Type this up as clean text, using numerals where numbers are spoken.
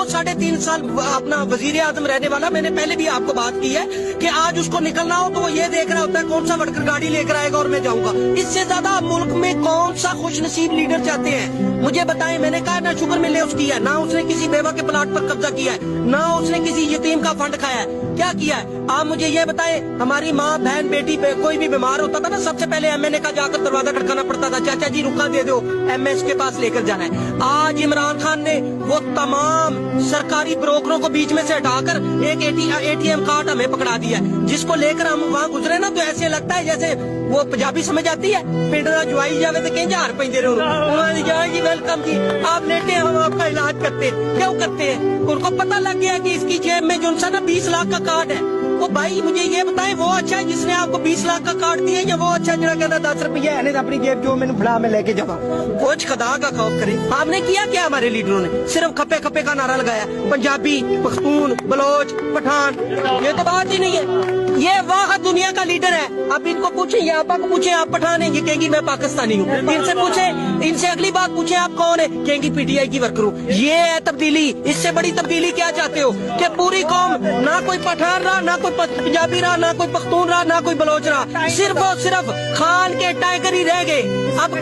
को 3.5 साल अपना वजीर आजम रहने वाला, मैंने पहले भी आपको बात की है कि आज उसको निकलना हो तो वो ये देख रहा होता है कौन सा वर्कर गाड़ी लेकर आएगा और मैं जाऊंगा। इससे ज्यादा मुल्क में कौन सा खुश नसीब लीडर चाहते हैं मुझे बताएं। मैंने कहा ना शुगर मिले उसकी है, ना उसने किसी बेवा के प्लाट पर कब्जा किया है, ना उसने किसी यतीम का फंड खाया है। क्या किया है आप मुझे ये बताएं। हमारी माँ बहन बेटी कोई भी बीमार होता था ना, सबसे पहले एमएनए का जाकर दरवाजा खटकाना पड़ता था, चाचा जी रुका दे दो, एमएस के पास लेकर जाना है। आज इमरान खान ने वो तमाम सरकारी ब्रोकरों को बीच में से हटाकर एक एटीएम कार्ड हमें पकड़ा दिया है, जिसको लेकर हम वहाँ गुजरे ना तो ऐसे लगता है जैसे वो पंजाबी समझ आती है, पिंड का जुआई जावे तो कहीं हार पैंदे जी वेलकम जी आप लेटे हैं, हम आपका इलाज करते हैं। क्यों करते हैं? उनको पता लग गया कि इसकी जेब में जो ना 20 लाख का कार्ड है। वो भाई मुझे ये बताएं, वो अच्छा है जिसने आपको 20 लाख का कार्ड दिया, या वो अच्छा जरा कहता 10 रुपया है अपनी जेब जो मैंने फड़ा मैं लेके जावा। कुछ खुदा का खौफ करे। आपने किया क्या? हमारे लीडरों ने सिर्फ खपे खपे का नारा लगाया, पंजाबी, पख्तून, बलोच, पठान, ये तो बात ही नहीं है। ये वाह दुनिया का लीडर है। अब इनको पूछे, ये आपा को पूछे आप पठान है, ये कहेंगी मैं पाकिस्तानी हूँ। इनसे पूछे, इनसे अगली बात पूछे आप कौन है, कहेंगी पीटीआई की वर्कर हूँ। ये है तब्दीली। इससे बड़ी तब्दीली क्या चाहते हो कि पूरी कौम ना कोई पठान रहा, ना कोई पंजाबी रहा, ना कोई पख्तून रहा, ना कोई बलोच रहा, सिर्फ और सिर्फ खान के टाइगर ही रह गए। अब